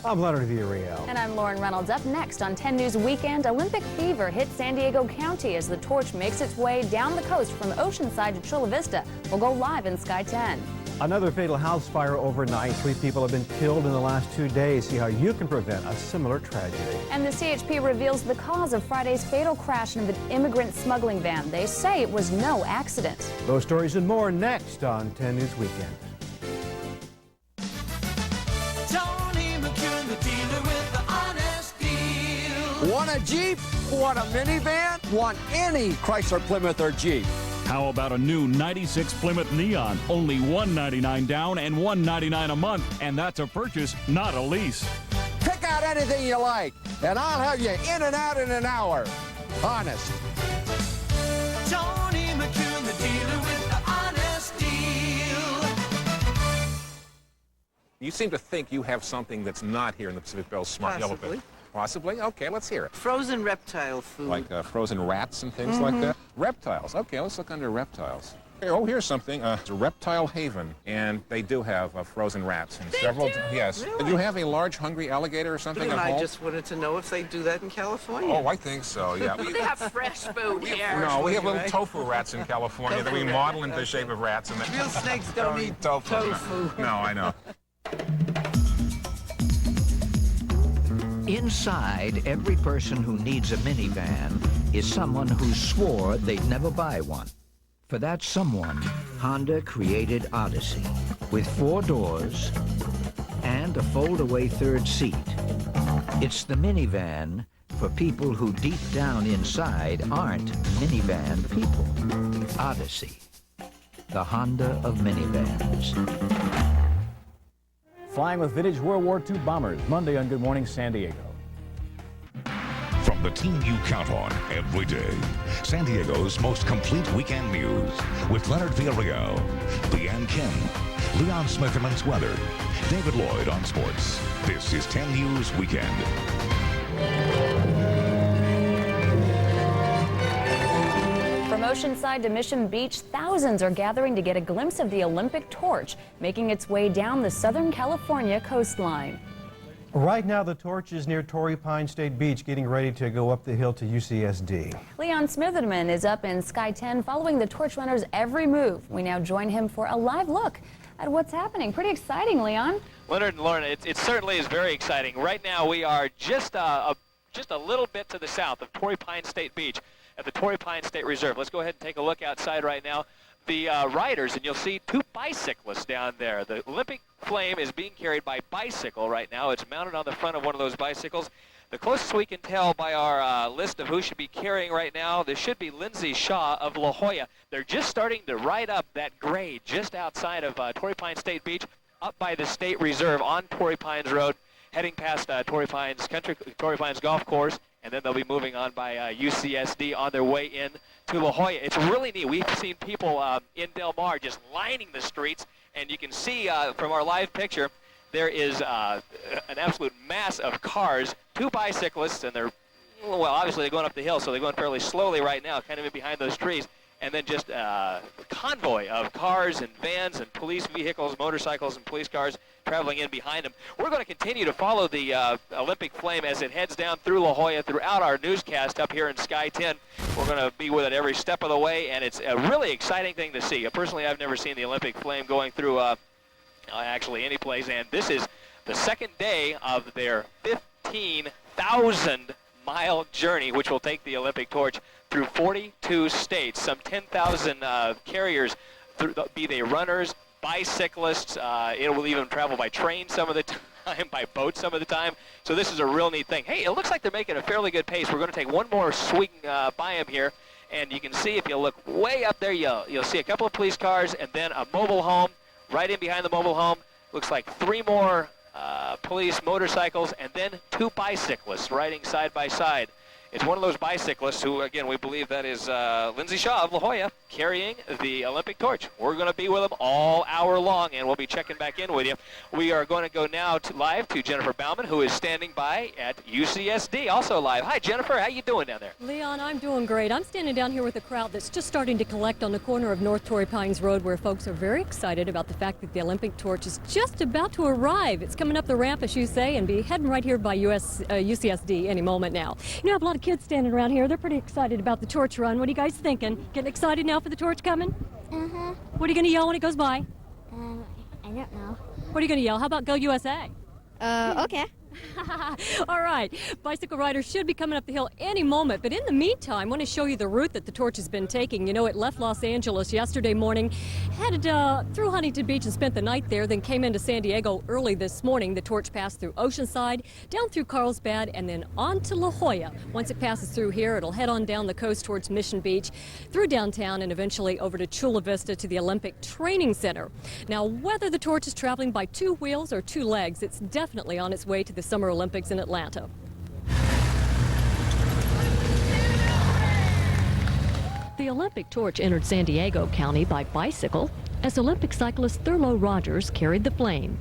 I'm Leonard Villarreal. And I'm Lauren Reynolds. Up next on 10 News Weekend, Olympic fever hits San Diego County as the torch makes its way down the coast from Oceanside to Chula Vista. We'll go live in Sky 10. Another fatal house fire overnight. 3 people have been killed in the last 2 days. See how you can prevent a similar tragedy. And the CHP reveals the cause of Friday's fatal crash in the immigrant smuggling van. They say it was no accident. Those stories and more next on 10 News Weekend. Want a Jeep? Want a minivan? Want any Chrysler, Plymouth, or Jeep? How about a new 96 Plymouth Neon? Only $199 down and $199 a month. And that's a purchase, not a lease. Pick out anything you like, and I'll have you in and out in an hour. Honest. Tony McCune, the dealer with the honest deal. You seem to think you have something that's not here in the Pacific Bell Smart Yellow Pit. Possibly? Okay, let's hear it. Frozen reptile food. Like frozen rats and things like that? Reptiles. Okay, let's look under reptiles. Oh, here's something. It's a reptile haven, and they do have frozen rats. And several. Do? Yes. Really? Do you have a large hungry alligator or something at home? I just wanted to know if they do that in California. Oh, I think so, yeah. They have fresh food here. No, we have little tofu rats in California that we model into the shape of rats. And Real snakes don't eat tofu. No, I know. Inside every person who needs a minivan is someone who swore they'd never buy one. For that someone, Honda created Odyssey with 4 doors and a fold-away third seat. It's the minivan for people who deep down inside aren't minivan people. Odyssey, the Honda of minivans. Flying with vintage World War II bombers, Monday on Good Morning San Diego. From the team you count on every day, San Diego's most complete weekend news with Leonard Villarreal, Leanne Kim, Leon Smitherman's weather, David Lloyd on sports. This is 10 News Weekend. From Oceanside to Mission Beach, thousands are gathering to get a glimpse of the Olympic torch, making its way down the Southern California coastline. Right now, the torch is near Torrey Pine State Beach, getting ready to go up the hill to UCSD. Leon Smitherman is up in Sky 10 following the torch runner's every move. We now join him for a live look at what's happening. Pretty exciting, Leon. Leonard and Lauren, it certainly is very exciting. Right now, we are just a little bit to the south of Torrey Pine State Beach at the Torrey Pine State Reserve. Let's go ahead and take a look outside right now. The riders, and you'll see 2 bicyclists down there. The Olympic flame is being carried by bicycle right now. It's mounted on the front of one of those bicycles. The closest we can tell by our list of who should be carrying right now, this should be Lindsay Shaw of La Jolla. They're just starting to ride up that grade just outside of Torrey Pine State Beach, up by the State Reserve on Torrey Pines Road, heading past Torrey Pines Golf Course, and then they'll be moving on by UCSD on their way in to La Jolla. It's really neat. We've seen people in Del Mar just lining the streets, and you can see from our live picture, there is an absolute mass of cars, 2 bicyclists, and they're, well, obviously they're going up the hill, so they're going fairly slowly right now, kind of in behind those trees, and then just a convoy of cars and vans and police vehicles, motorcycles and police cars traveling in behind them. We're going to continue to follow the Olympic flame as it heads down through La Jolla throughout our newscast up here in Sky 10. We're going to be with it every step of the way, and it's a really exciting thing to see. Personally, I've never seen the Olympic flame going through actually any place, and this is the second day of their 15,000-mile journey, which will take the Olympic torch through 42 states, some 10,000 carriers, be they runners, bicyclists. It will even travel by train some of the time, by boat some of the time. So this is a real neat thing. Hey, it looks like they're making a fairly good pace. We're going to take one more swing by them here, and you can see if you look way up there, you'll see a couple of police cars and then a mobile home. Right in behind the mobile home, looks like 3 more police motorcycles and then 2 bicyclists riding side by side. It's one of those bicyclists who, again, we believe that is Lindsay Shaw of La Jolla. carrying the Olympic torch. We're going to be with them all hour long, and we'll be checking back in with you. We are going to go now live to Jennifer Bauman, who is standing by at UCSD, also live. Hi, Jennifer. How you doing down there? Leon, I'm doing great. I'm standing down here with a crowd that's just starting to collect on the corner of North Torrey Pines Road, where folks are very excited about the fact that the Olympic torch is just about to arrive. It's coming up the ramp, as you say, and be heading right here by UCSD any moment now. You know, I have a lot of kids standing around here. They're pretty excited about the torch run. What are you guys thinking? Getting excited now for the torch coming? Uh-huh. What are you going to yell when it goes by? I don't know. What are you going to yell? How about Go USA? Okay. All right, bicycle riders should be coming up the hill any moment, but in the meantime, I want to show you the route that the torch has been taking. You know, it left Los Angeles yesterday morning, headed through Huntington Beach and spent the night there, then came into San Diego early this morning. The torch passed through Oceanside, down through Carlsbad, and then on to La Jolla. Once it passes through here, it'll head on down the coast towards Mission Beach, through downtown, and eventually over to Chula Vista to the Olympic Training Center. Now, whether the torch is traveling by 2 wheels or 2 legs, it's definitely on its way to the Summer Olympics in Atlanta. The Olympic torch entered San Diego County by bicycle as Olympic cyclist Thurlow Rogers carried the flame.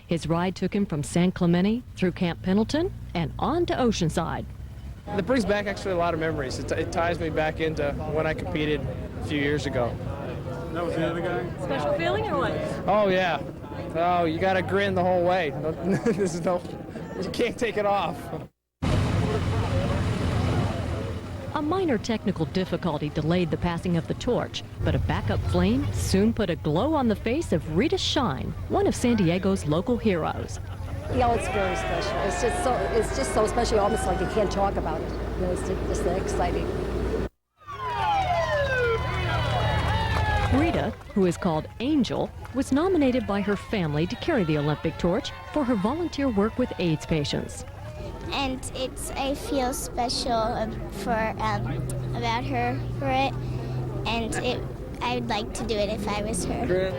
His ride took him from San Clemente through Camp Pendleton and on to Oceanside. It brings back actually a lot of memories. It ties me back into when I competed a few years ago. That was the other guy? Special feeling or what? Oh, yeah. Oh, you got to grin the whole way. You can't take it off. A minor technical difficulty delayed the passing of the torch, but a backup flame soon put a glow on the face of Rita Shine, one of San Diego's local heroes. Yeah, it's very special. It's just so special, almost like you can't talk about it. You know, it's just exciting. Rita, who is called Angel, was nominated by her family to carry the Olympic torch for her volunteer work with AIDS patients. And I feel special about her for it, and I'd like to do it if I was her.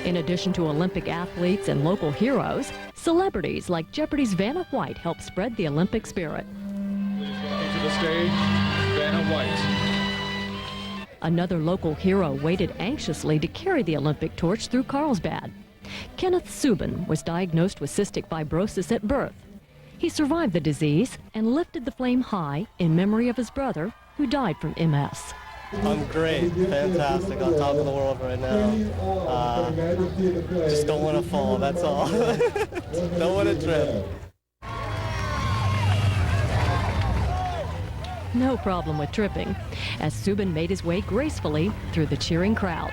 In addition to Olympic athletes and local heroes, celebrities like Jeopardy's Vanna White help spread the Olympic spirit. Welcome to the stage, Vanna White. Another local hero waited anxiously to carry the Olympic torch through Carlsbad. Kenneth Subin was diagnosed with cystic fibrosis at birth. He survived the disease and lifted the flame high in memory of his brother, who died from MS. I'm great, fantastic, on top of the world right now. Just don't want to fall, that's all. Don't want to trip. No problem with tripping, as Subin made his way gracefully through the cheering crowd.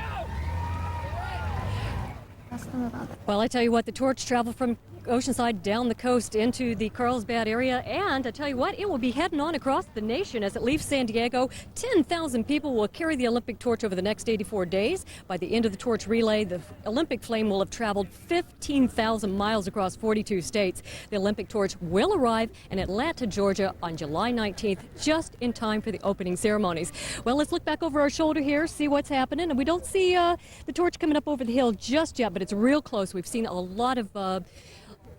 Well, I tell you what, the torch traveled from Oceanside down the coast into the Carlsbad area, and I tell you what, it will be heading on across the nation as it leaves San Diego. 10,000 people will carry the Olympic torch over the next 84 days. By the end of the torch relay, the Olympic flame will have traveled 15,000 miles across 42 states. The Olympic torch will arrive in Atlanta, Georgia on July 19th, just in time for the opening ceremonies. Well, let's look back over our shoulder here, see what's happening. And we don't see the torch coming up over the hill just yet, but it's real close. We've seen a lot of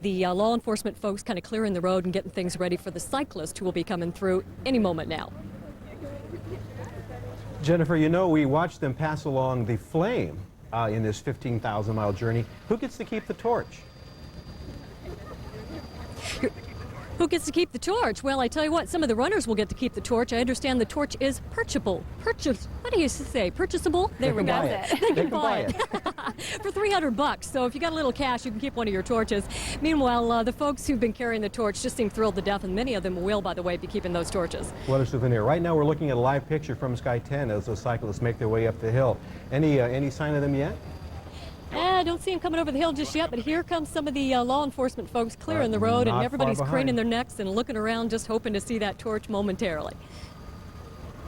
the law enforcement folks kind of clearing the road and getting things ready for the cyclists who will be coming through any moment now. Jennifer, you know, we watched them pass along the flame in this 15,000-mile journey. Who gets to keep the torch? Who gets to keep the torch? Well, I tell you what, some of the runners will get to keep the torch. I understand the torch is purchasable. What do you say? Purchasable? There we go. They can buy it. For $300. So if you got a little cash, you can keep one of your torches. Meanwhile, the folks who've been carrying the torch just seem thrilled to death, and many of them will, by the way, be keeping those torches. What a souvenir. Right now, we're looking at a live picture from Sky 10 as those cyclists make their way up the hill. Any sign of them yet? I don't see them coming over the hill just yet, but here comes some of the law enforcement folks clearing the road, and everybody's craning their necks and looking around, just hoping to see that torch momentarily.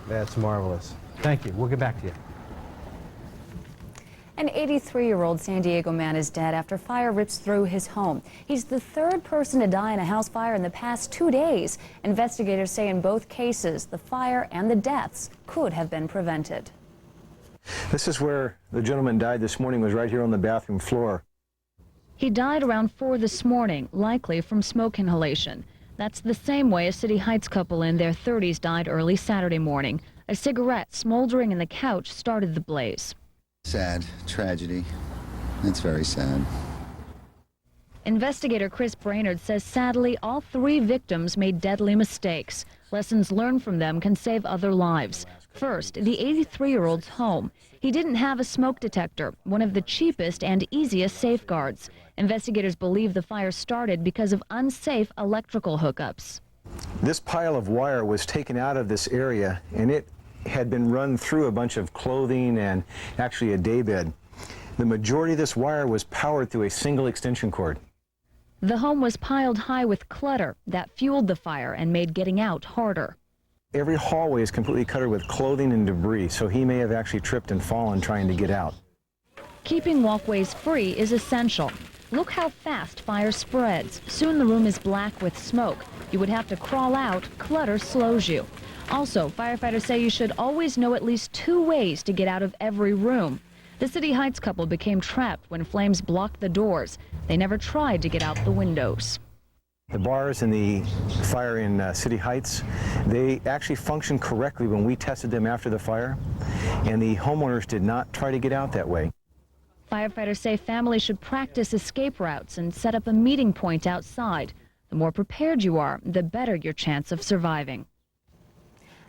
That's marvelous. Thank you. We'll get back to you. An 83-year-old San Diego man is dead after fire rips through his home. He's the third person to die in a house fire in the past 2 days. Investigators say in both cases, the fire and the deaths could have been prevented. This is where the gentleman died this morning, was right here on the bathroom floor. He died around 4 this morning, likely from smoke inhalation. That's the same way a City Heights couple in their 30s died early Saturday morning. A cigarette smoldering in the couch started the blaze. Sad tragedy. It's very sad. Investigator Chris Brainerd says sadly all 3 victims made deadly mistakes. Lessons learned from them can save other lives. First, the 83-year-old's home. He didn't have a smoke detector, one of the cheapest and easiest safeguards. Investigators believe the fire started because of unsafe electrical hookups. This pile of wire was taken out of this area, and it had been run through a bunch of clothing and actually a daybed. The majority of this wire was powered through a single extension cord. The home was piled high with clutter that fueled the fire and made getting out harder. Every hallway is completely covered with clothing and debris, so he may have actually tripped and fallen trying to get out. Keeping walkways free is essential. Look how fast fire spreads. Soon the room is black with smoke. You would have to crawl out. Clutter slows you. Also, firefighters say you should always know at least 2 ways to get out of every room. The City Heights couple became trapped when flames blocked the doors. They never tried to get out the windows. The bars in the fire in City Heights, they actually functioned correctly when we tested them after the fire, and the homeowners did not try to get out that way. Firefighters say families should practice escape routes and set up a meeting point outside. The more prepared you are, the better your chance of surviving.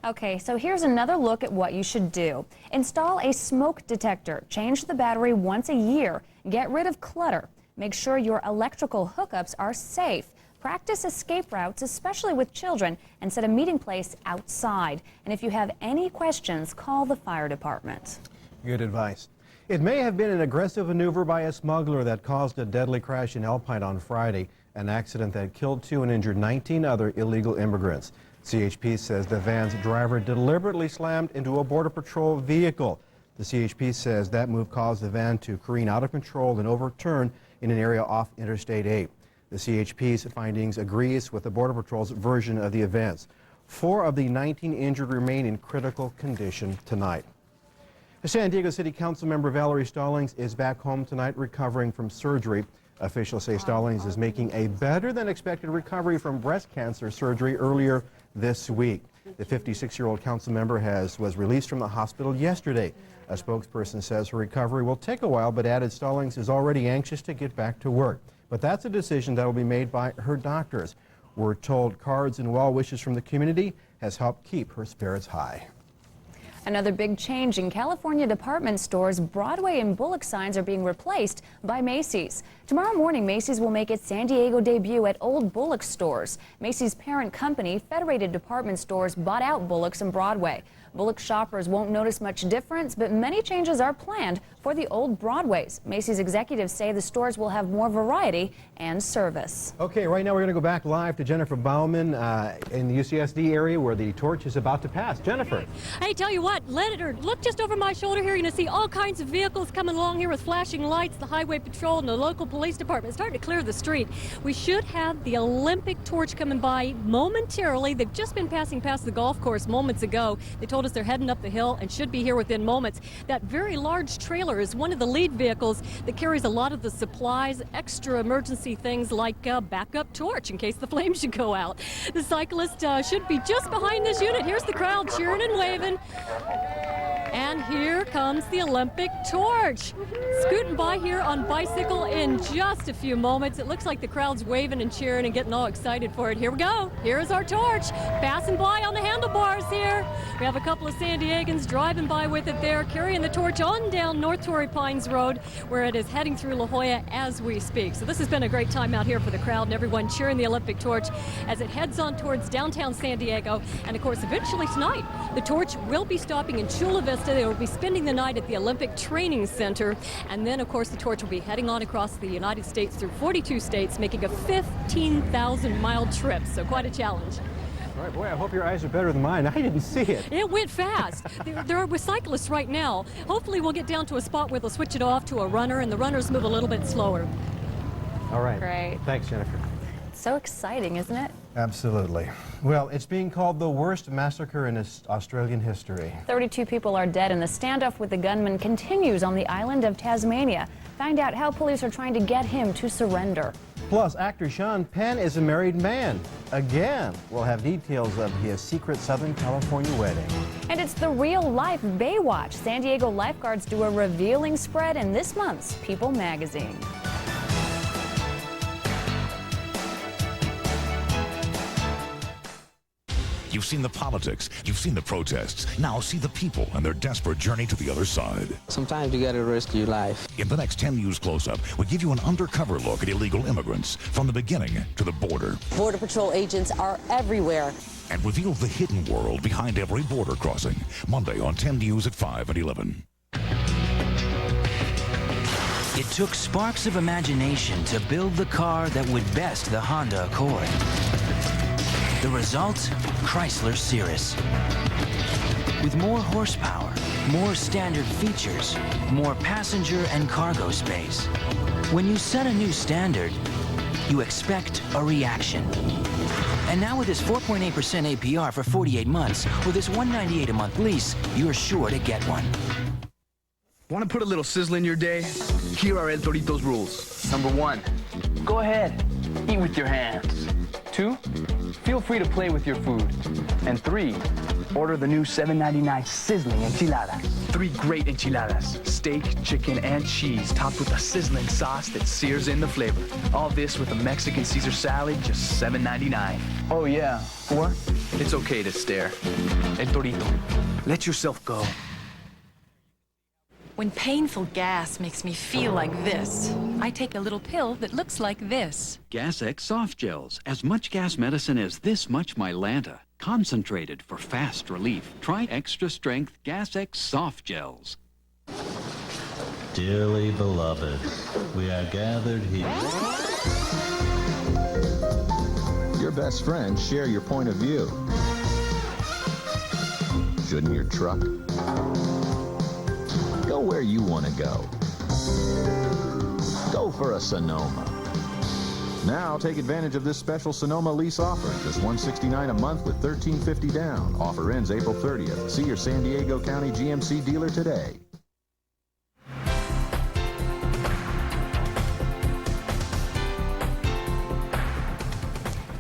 Okay, so here's another look at what you should do. Install a smoke detector. Change the battery once a year. Get rid of clutter. Make sure your electrical hookups are safe. Practice escape routes, especially with children, and set a meeting place outside. And if you have any questions, call the fire department. Good advice. It may have been an aggressive maneuver by a smuggler that caused a deadly crash in Alpine on Friday, an accident that killed 2 and injured 19 other illegal immigrants. CHP says the van's driver deliberately slammed into a Border Patrol vehicle. The CHP says that move caused the van to careen out of control and overturn in an area off Interstate 8. The CHP's findings agrees with the Border Patrol's version of the events. 4 of the 19 injured remain in critical condition tonight. San Diego City Council member Valerie Stallings is back home tonight recovering from surgery. Officials say Stallings is making a better than expected recovery from breast cancer surgery earlier this week. The 56-year-old council member was released from the hospital yesterday. A spokesperson says her recovery will take a while, but added Stallings is already anxious to get back to work. But that's a decision that will be made by her doctors. We're told cards and well wishes from the community has helped keep her spirits high. Another big change in California department stores. Broadway and Bullock signs are being replaced by Macy's. Tomorrow morning, Macy's will make its San Diego debut at old Bullock stores. Macy's parent company, Federated Department Stores, bought out Bullock's and Broadway. Bullock shoppers won't notice much difference, but many changes are planned for the old Broadways. Macy's executives say the stores will have more variety and service. Okay, right now we're going to go back live to Jennifer Bauman in the UCSD area where the torch is about to pass. Jennifer. Hey, tell you what, look just over my shoulder here. You're going to see all kinds of vehicles coming along here with flashing lights. The Highway Patrol and the local police department starting to clear the street. We should have the Olympic torch coming by momentarily. They've just been passing past the golf course moments ago. They told us they're heading up the hill and should be here within moments. That very large trailer is one of the lead vehicles that carries a lot of the supplies, extra emergency things like a backup torch in case the flames should go out. The cyclist should be just behind this unit. Here's the crowd cheering and waving. And here comes the Olympic torch. Scooting by here on bicycle in just a few moments. It looks like the crowd's waving and cheering and getting all excited for it. Here we go. Here's our torch. Passing by on the handlebars here. We have a couple of San Diegans driving by with it there, carrying the torch on down North Torrey Pines Road, where it is heading through La Jolla as we speak. So this has been a great time out here for the crowd and everyone cheering the Olympic torch as it heads on towards downtown San Diego. And of course, eventually tonight, the torch will be stopping in Chula Vista. They will be spending the night at the Olympic Training Center. And then, of course, the torch will be heading on across the United States through 42 states, making a 15,000-mile trip. So quite a challenge. All right, boy, I hope your eyes are better than mine. I didn't see it. It went fast. There are cyclists right now. Hopefully we'll get down to a spot where they'll switch it off to a runner, and the runners move a little bit slower. All right. Great. Thanks, Jennifer. So exciting, isn't it? Absolutely. Well, it's being called the worst massacre in Australian history. 32 people are dead, and the standoff with the gunman continues on the island of Tasmania. Find out how police are trying to get him to surrender. Plus, actor Sean Penn is a married man. Again, we'll have details of his secret Southern California wedding. And it's the real-life Baywatch. San Diego lifeguards do a revealing spread in this month's People magazine. You've seen the politics, you've seen the protests. Now see the people and their desperate journey to the other side. Sometimes you gotta risk your life. In the next 10 News Close-Up, we give you an undercover look at illegal immigrants from the beginning to the border. Border Patrol agents are everywhere. And reveal the hidden world behind every border crossing. Monday on 10 News at 5 and 11. It took sparks of imagination to build the car that would best the Honda Accord. The result? Chrysler Cirrus. With more horsepower, more standard features, more passenger and cargo space. When you set a new standard, you expect a reaction. And now with this 4.8% APR for 48 months, or this $198 a month lease, you're sure to get one. Want to put a little sizzle in your day? Here are El Torito's rules. Number 1, go ahead, eat with your hands. 2, feel free to play with your food. And 3, order the new $7.99 sizzling enchiladas. 3 great enchiladas, steak, chicken, and cheese, topped with a sizzling sauce that sears in the flavor. All this with a Mexican Caesar salad, just $7.99. Oh yeah, 4, it's okay to stare. El Torito, let yourself go. When painful gas makes me feel like this, I take a little pill that looks like this. Gas X Soft Gels. As much gas medicine as this much Mylanta. Concentrated for fast relief. Try extra strength Gas X Soft Gels. Dearly beloved, we are gathered here. Your best friends share your point of view. Shouldn't your truck go where you want to go? Go for a Sonoma. Now take advantage of this special Sonoma lease offer. Just $169 a month with $13.50 down. Offer ends April 30th. See your San Diego County GMC dealer today.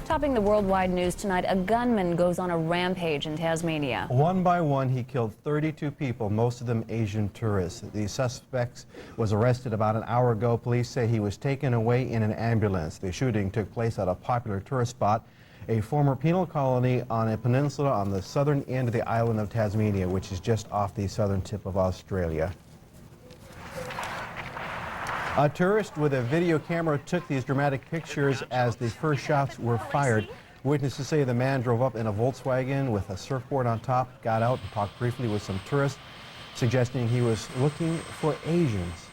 Topping the worldwide news tonight, a gunman goes on a rampage in Tasmania. One by one, he killed 32 people, most of them Asian tourists. The suspect was arrested about an hour ago. Police say he was taken away in an ambulance. The shooting took place at a popular tourist spot, a former penal colony on a peninsula on the southern end of the island of Tasmania, which is just off the southern tip of Australia. A tourist with a video camera took these dramatic pictures as the first shots were fired. Witnesses say the man drove up in a Volkswagen with a surfboard on top, got out and talked briefly with some tourists, suggesting he was looking for Asians.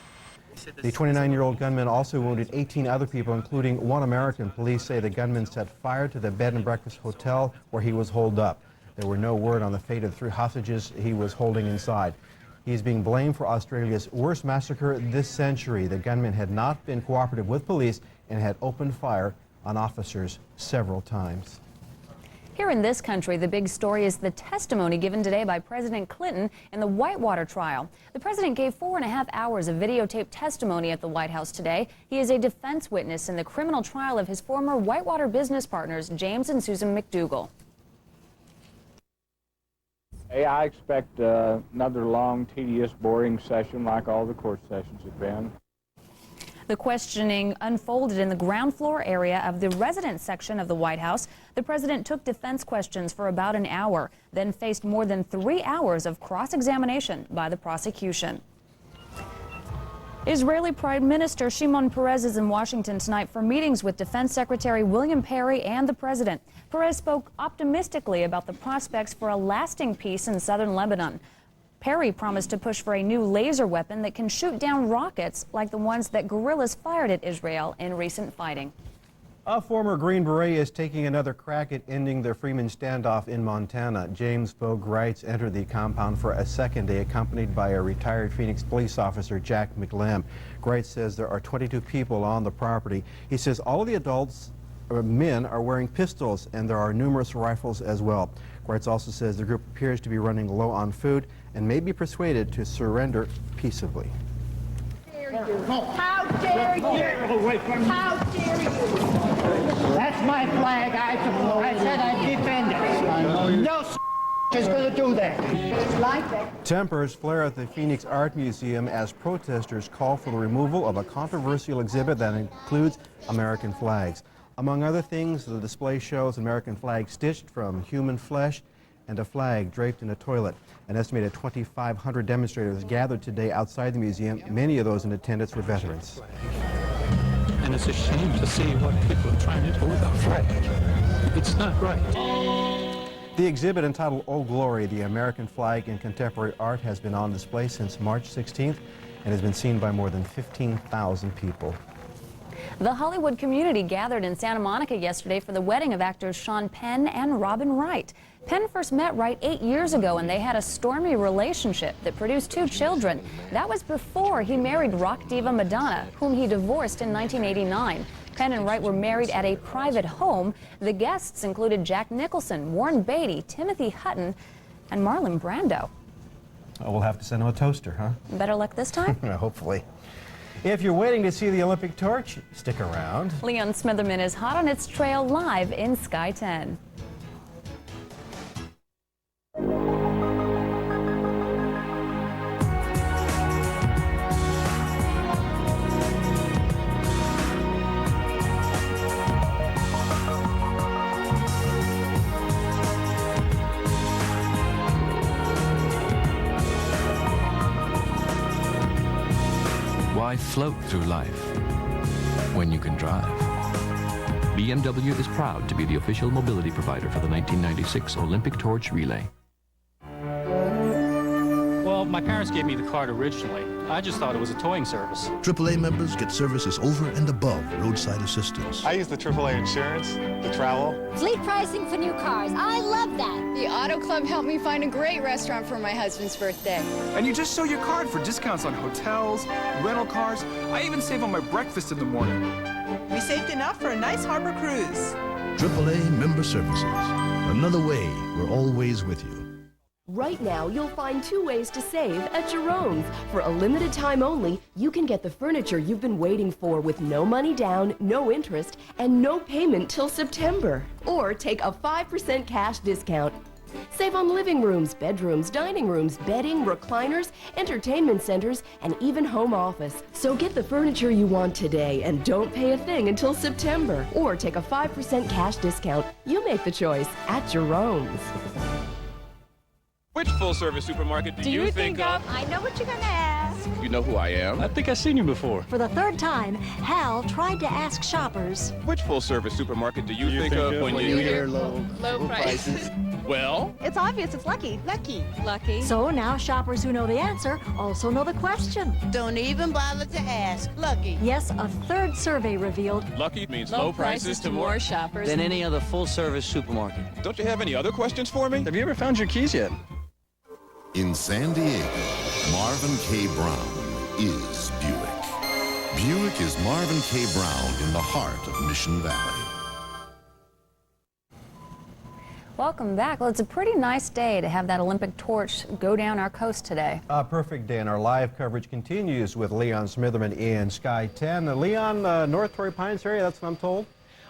The 29-year-old gunman also wounded 18 other people, including one American. Police say the gunman set fire to the bed and breakfast hotel where he was holed up. There were no word on the fate of the 3 hostages he was holding inside. He's being blamed for Australia's worst massacre this century. The gunman had not been cooperative with police and had opened fire on officers several times. Here in this country, the big story is the testimony given today by President Clinton in the Whitewater trial. The president gave 4.5 hours of videotaped testimony at the White House today. He is a defense witness in the criminal trial of his former Whitewater business partners, James and Susan McDougal. I expect another long, tedious, boring session like all the court sessions have been. The questioning unfolded in the ground floor area of the residence section of the White House. The president took defense questions for about an hour, then faced more than 3 hours of cross-examination by the prosecution. Israeli Prime Minister Shimon Peres is in Washington tonight for meetings with Defense Secretary William Perry and the president. Peres spoke optimistically about the prospects for a lasting peace in southern Lebanon. Perry promised to push for a new laser weapon that can shoot down rockets like the ones that guerrillas fired at Israel in recent fighting. A former Green Beret is taking another crack at ending the Freeman standoff in Montana. James Bo Greitz entered the compound for a second day, accompanied by a retired Phoenix police officer, Jack McLam. Greitz says there are 22 people on the property. He says all of the men are wearing pistols, and there are numerous rifles as well. Greitz also says the group appears to be running low on food and may be persuaded to surrender peaceably. How dare you? How dare you? That's my flag. I said I'd defend it. No is going to do that. It's like that. Tempers flare at the Phoenix Art Museum as protesters call for the removal of a controversial exhibit that includes American flags. Among other things, the display shows American flags stitched from human flesh and a flag draped in a toilet. An estimated 2,500 demonstrators gathered today outside the museum. Many of those in attendance were veterans. And it's a shame to see what people are trying to do with our flag. It's not right. The exhibit entitled Oh Glory, the American Flag in Contemporary Art has been on display since March 16th and has been seen by more than 15,000 people. The Hollywood community gathered in Santa Monica yesterday for the wedding of actors Sean Penn and Robin Wright. Penn first met Wright 8 years ago, and they had a stormy relationship that produced 2 children. That was before he married rock diva Madonna, whom he divorced in 1989. Penn and Wright were married at a private home. The guests included Jack Nicholson, Warren Beatty, Timothy Hutton, and Marlon Brando. We'll have to send him a toaster, huh? Better luck this time? Hopefully. If you're waiting to see the Olympic torch, stick around. Leon Smitherman is hot on its trail live in Sky 10. Why float through life when you can drive? BMW is proud to be the official mobility provider for the 1996 Olympic Torch Relay. Well, my parents gave me the card originally. I just thought it was a towing service. AAA members get services over and above roadside assistance. I use the AAA insurance to travel. Fleet pricing for new cars. I love that. The Auto Club helped me find a great restaurant for my husband's birthday. And you just show your card for discounts on hotels, rental cars. I even save on my breakfast in the morning. We saved enough for a nice harbor cruise. AAA member services. Another way we're always with you. Right now, you'll find 2 ways to save at Jerome's. For a limited time only, you can get the furniture you've been waiting for with no money down, no interest, and no payment till September. Or take a 5% cash discount. Save on living rooms, bedrooms, dining rooms, bedding, recliners, entertainment centers, and even home office. So get the furniture you want today and don't pay a thing until September. Or take a 5% cash discount. You make the choice at Jerome's. Which full-service supermarket do you think of? I know what you're going to ask. You know who I am. I think I've seen you before. For the 3rd time, Hal tried to ask shoppers. Which full-service supermarket do you think of when you hear low prices? Well? It's obvious. It's Lucky. Lucky. So now shoppers who know the answer also know the question. Don't even bother to ask. Lucky. Yes, a 3rd survey revealed Lucky means low prices to more shoppers than any other full-service supermarket. Don't you have any other questions for me? Have you ever found your keys yet? In San Diego, Marvin K. Brown is Buick. Buick is Marvin K. Brown in the heart of Mission Valley. Welcome back. Well, it's a pretty nice day to have that Olympic torch go down our coast today. A perfect day, and our live coverage continues with Leon Smitherman in Sky 10. Leon, North Torrey Pines area, that's what I'm told?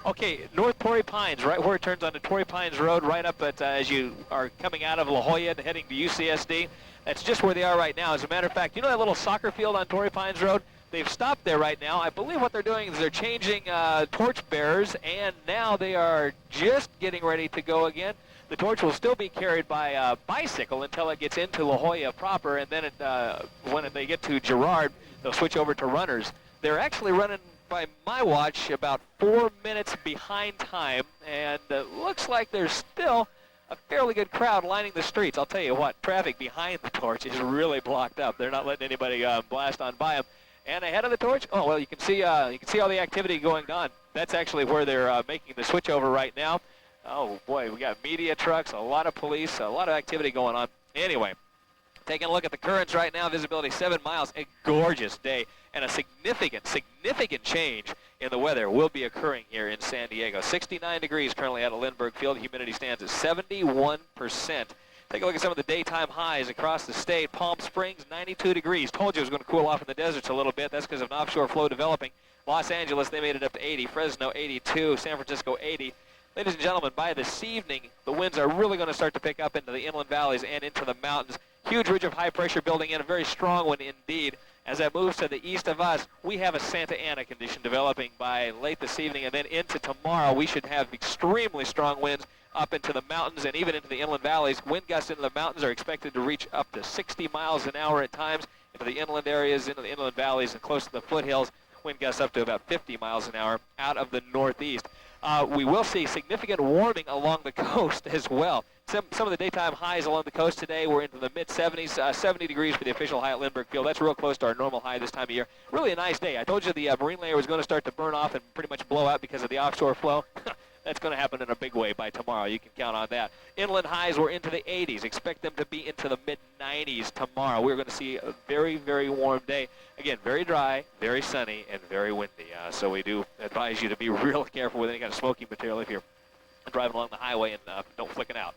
Okay, North Torrey Pines, right where it turns onto Torrey Pines Road, right up at as you are coming out of La Jolla and heading to UCSD. That's just where they are right now. As a matter of fact, you know that little soccer field on Torrey Pines Road? They've stopped there right now. I believe what they're doing is they're changing torch bearers, and now they are just getting ready to go again. The torch will still be carried by a bicycle until it gets into La Jolla proper, and then when they get to Girard, they'll switch over to runners. They're actually running, by my watch, about 4 minutes behind time, and it looks like there's still a fairly good crowd lining the streets. I'll tell you what, traffic behind the torch is really blocked up. They're not letting anybody blast on by them. And ahead of the torch, oh well, you can see all the activity going on. That's actually where they're making the switch over right now. Oh boy, we got media trucks, a lot of police, a lot of activity going on. Anyway, taking a look at the currents right now, visibility 7 miles, a gorgeous day, and a significant change in the weather will be occurring here in San Diego. 69 degrees currently out of Lindbergh Field. Humidity stands at 71%. Take a look at some of the daytime highs across the state. Palm Springs, 92 degrees. Told you it was going to cool off in the deserts a little bit. That's because of an offshore flow developing. Los Angeles, they made it up to 80. Fresno, 82. San Francisco, 80. Ladies and gentlemen, by this evening, the winds are really going to start to pick up into the inland valleys and into the mountains. Huge ridge of high pressure building in, a very strong one indeed. As that moves to the east of us, we have a Santa Ana condition developing by late this evening, and then into tomorrow we should have extremely strong winds up into the mountains and even into the inland valleys. Wind gusts into the mountains are expected to reach up to 60 miles an hour at times. Into the inland areas, into the inland valleys, and close to the foothills, wind gusts up to about 50 miles an hour out of the northeast. We will see significant warming along the coast as well. Some of the daytime highs along the coast today were into the mid-70s, 70 degrees for the official high at Lindbergh Field. That's real close to our normal high this time of year. Really a nice day. I told you the marine layer was going to start to burn off and pretty much blow out because of the offshore flow. That's going to happen in a big way by tomorrow. You can count on that. Inland highs were into the 80s. Expect them to be into the mid-90s tomorrow. We're going to see a very, very warm day. Again, very dry, very sunny, and very windy. So we do advise you to be real careful with any kind of smoking material if you're driving along the highway, and don't flick it out.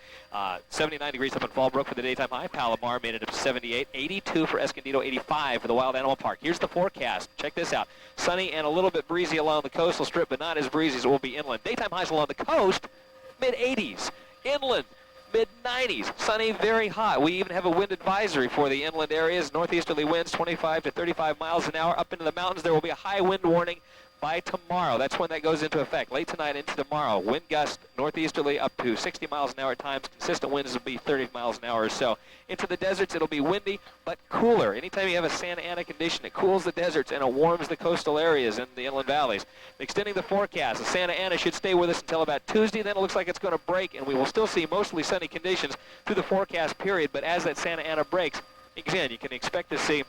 79 degrees up in Fallbrook for the daytime high. Palomar made it up to 78. 82 for Escondido, 85 for the Wild Animal Park. Here's the forecast. Check this out. Sunny and a little bit breezy along the coastal strip, but not as breezy as it will be inland. Daytime highs along the coast, mid-80s. Inland, mid-90s. Sunny, very hot. We even have a wind advisory for the inland areas. Northeasterly winds 25 to 35 miles an hour. Up into the mountains, there will be a high wind warning by tomorrow. That's when that goes into effect. Late tonight into tomorrow. Wind gust northeasterly up to 60 miles an hour at times. Consistent winds will be 30 miles an hour or so. Into the deserts, it'll be windy but cooler. Anytime you have a Santa Ana condition, it cools the deserts and it warms the coastal areas in the inland valleys. Extending the forecast, the Santa Ana should stay with us until about Tuesday. Then it looks like it's going to break, and we will still see mostly sunny conditions through the forecast period. But as that Santa Ana breaks, again, you can expect to see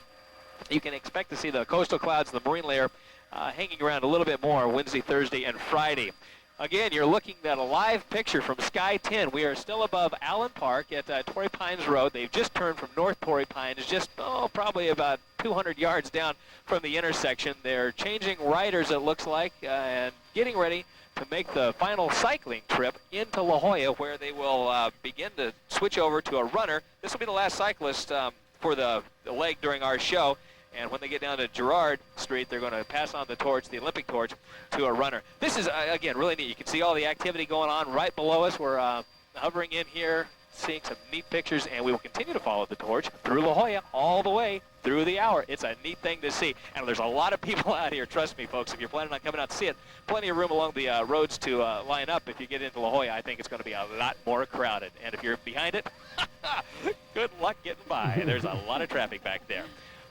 the coastal clouds, the marine layer, hanging around a little bit more Wednesday, Thursday, and Friday. Again, you're looking at a live picture from Sky 10. We are still above Allen Park at Torrey Pines Road. They've just turned from North Torrey Pines, just probably about 200 yards down from the intersection. They're changing riders, it looks like, and getting ready to make the final cycling trip into La Jolla, where they will begin to switch over to a runner. This will be the last cyclist for the leg during our show. And when they get down to Girard Street, they're going to pass on the torch, the Olympic torch, to a runner. This is, again, really neat. You can see all the activity going on right below us. We're hovering in here, seeing some neat pictures, and we will continue to follow the torch through La Jolla all the way through the hour. It's a neat thing to see. And there's a lot of people out here, trust me, folks. If you're planning on coming out to see it, plenty of room along the roads to line up. If you get into La Jolla, I think it's going to be a lot more crowded. And if you're behind it, good luck getting by. There's a lot of traffic back there.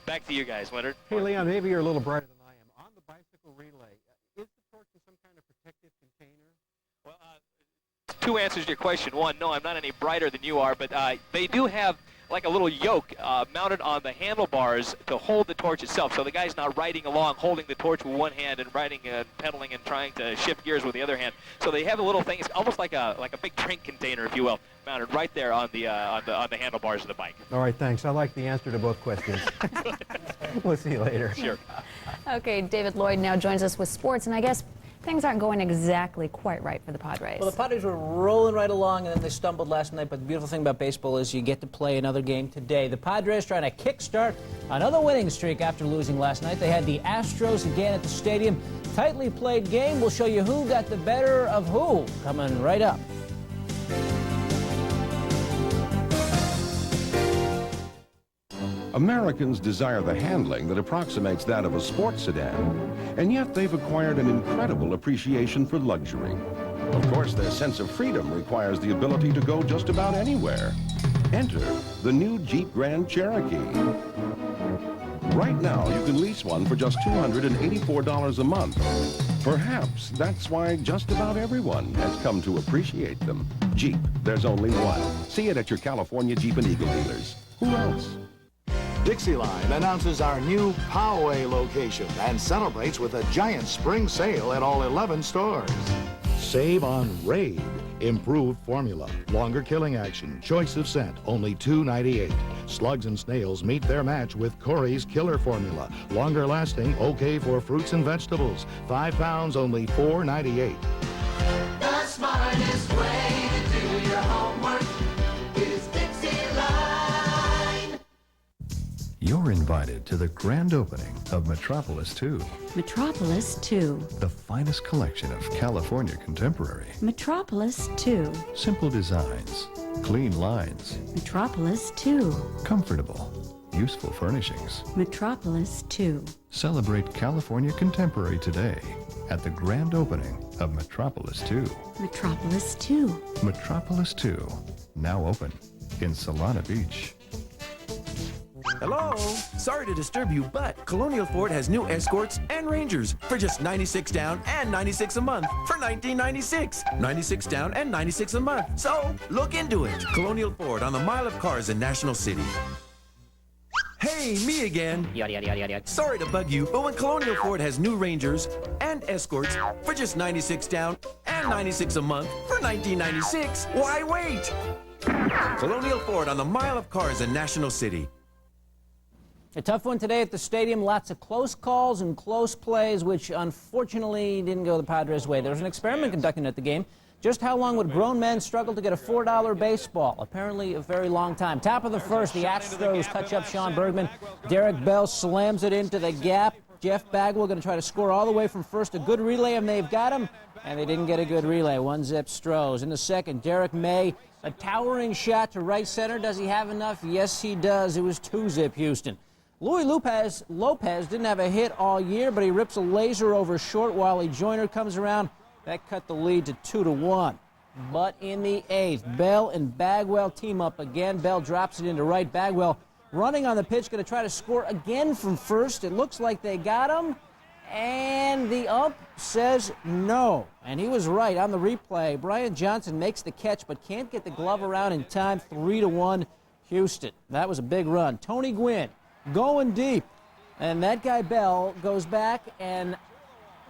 Back to you guys, Leonard. Hey, Leon, maybe you're a little brighter than I am. On the bicycle relay, is the torch in some kind of protective container? Well, two answers to your question. One, no, I'm not any brighter than you are, but they do have like a little yoke mounted on the handlebars to hold the torch itself. So the guy's not riding along, holding the torch with one hand and riding and pedaling and trying to shift gears with the other hand. So they have a little thing. It's almost like a big drink container, if you will, mounted right there on the handlebars of the bike. All right, thanks. I like the answer to both questions. We'll see you later. Sure. Okay, David Lloyd now joins us with sports, and I guess things aren't going exactly quite right for the Padres. Well, the Padres were rolling right along, and then they stumbled last night. But the beautiful thing about baseball is you get to play another game today. The Padres trying to kickstart another winning streak after losing last night. They had the Astros again at the stadium. Tightly played game. We'll show you who got the better of who coming right up. Americans desire the handling that approximates that of a sports sedan, and yet they've acquired an incredible appreciation for luxury. Of course, their sense of freedom requires the ability to go just about anywhere. Enter the new Jeep Grand Cherokee. Right now, you can lease one for just $284 a month. Perhaps that's why just about everyone has come to appreciate them. Jeep, there's only one. See it at your California Jeep and Eagle dealers. Who else? Dixieline announces our new Poway location and celebrates with a giant spring sale at all 11 stores. Save on Raid. Improved formula, longer killing action, choice of scent, only $2.98. Slugs and snails meet their match with Corey's Killer Formula. Longer lasting, okay for fruits and vegetables. 5 pounds, only $4.98. The smartest way to do your homework is Dixie. You're invited to the grand opening of Metropolis 2. Metropolis 2. The finest collection of California contemporary. Metropolis 2. Simple designs, clean lines. Metropolis 2. Comfortable, useful furnishings. Metropolis 2. Celebrate California contemporary today at the grand opening of Metropolis 2. Metropolis 2. Metropolis 2, now open in Solana Beach. Hello? Sorry to disturb you, but Colonial Ford has new Escorts and Rangers for just $96 down and $96 a month for $19.96. $96 down and $96 a month. So, look into it. Colonial Ford on the mile of cars in National City. Hey, me again. Sorry to bug you, but when Colonial Ford has new Rangers and Escorts for just $96 down and $96 a month for $19.96, why wait? Colonial Ford on the mile of cars in National City. A tough one today at the stadium. Lots of close calls and close plays, which unfortunately didn't go the Padres' way. There was an experiment conducted at the game. Just how long would grown men struggle to get a $4 baseball? Apparently a very long time. Top of the first, the Astros touch up Sean Bergman. Derek Bell slams it into the gap. Jeff Bagwell going to try to score all the way from first. A good relay, and they've got him. And they didn't get a good relay. 1-zip Stros. In the second, Derek May, a towering shot to right center. Does he have enough? Yes, he does. It was 2-zip Houston. Louis Lopez didn't have a hit all year, but he rips a laser over short while Joyner comes around. That cut the lead to 2-1. But in the eighth, Bell and Bagwell team up again. Bell drops it into right. Bagwell running on the pitch, going to try to score again from first. It looks like they got him, and the ump says no. And he was right on the replay. Brian Johnson makes the catch, but can't get the glove around in time. 3-1 Houston. That was a big run. Tony Gwynn going deep, and that guy Bell goes back and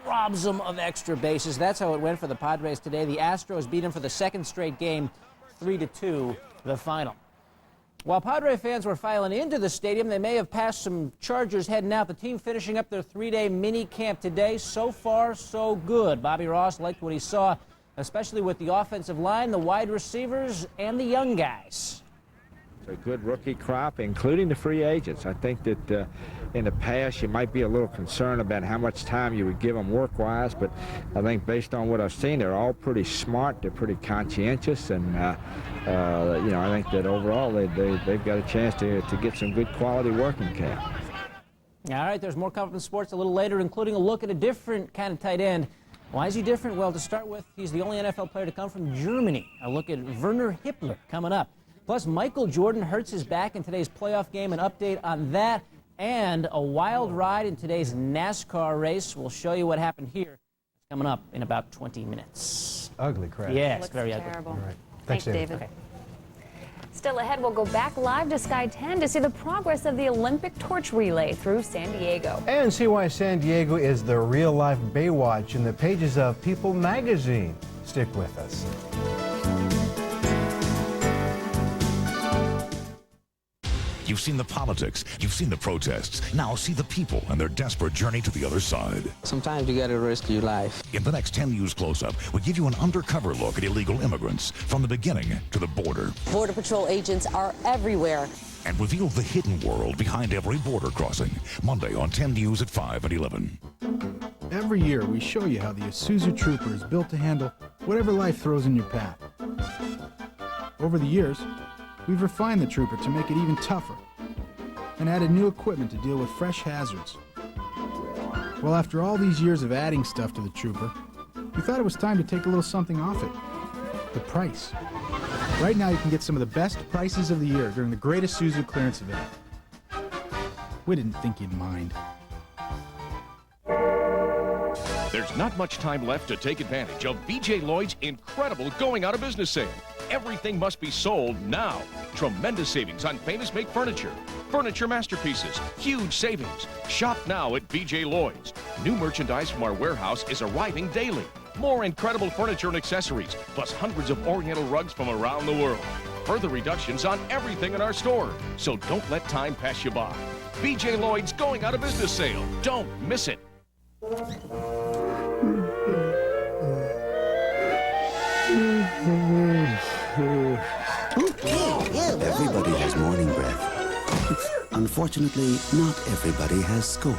robs them of extra bases. That's how it went for the Padres today. The Astros beat them for the second straight game, 3-2, the final. While Padre fans were filing into the stadium, they may have passed some Chargers heading out. The team finishing up their 3-day mini camp today. So far, so good. Bobby Ross liked what he saw, especially with the offensive line, the wide receivers, and the young guys. A good rookie crop, including the free agents. I think that in the past you might be a little concerned about how much time you would give them work-wise, but I think based on what I've seen, they're all pretty smart, they're pretty conscientious, and you know, I think that overall they've got a chance to get some good quality work in camp. All right, there's more Conference Sports a little later, including a look at a different kind of tight end. Why is he different? Well, to start with, he's the only NFL player to come from Germany. A look at Werner Hippler coming up. Plus, Michael Jordan hurts his back in today's playoff game. An update on that, and a wild ride in today's NASCAR race. We'll show you what happened here. It's coming up in about 20 minutes. Ugly crash. Yes, very terrible. ugly. All right. Thanks, David. Okay. Still ahead, we'll go back live to Sky 10 to see the progress of the Olympic torch relay through San Diego. And see why San Diego is the real-life Baywatch in the pages of People magazine. Stick with us. You've seen the politics, you've seen the protests. Now see the people and their desperate journey to the other side. Sometimes you gotta risk your life. In the next 10 News Close-Up, we give you an undercover look at illegal immigrants from the beginning to the border. Border Patrol agents are everywhere. And reveal the hidden world behind every border crossing. Monday on 10 News at 5 and 11. Every year we show you how the Isuzu Trooper is built to handle whatever life throws in your path. Over the years, we've refined the Trooper to make it even tougher and added new equipment to deal with fresh hazards. Well, after all these years of adding stuff to the Trooper, we thought it was time to take a little something off it. The price. Right now you can get some of the best prices of the year during the great Isuzu clearance event. We didn't think you'd mind. There's not much time left to take advantage of BJ Lloyd's incredible going out of business sale. Everything must be sold now. Tremendous savings on famous make furniture. Furniture masterpieces. Huge savings. Shop now at BJ Lloyd's. New merchandise from our warehouse is arriving daily. More incredible furniture and accessories, plus hundreds of oriental rugs from around the world. Further reductions on everything in our store. So don't let time pass you by. BJ Lloyd's going out of business sale. Don't miss it. Everybody has morning breath. Unfortunately, not everybody has scope.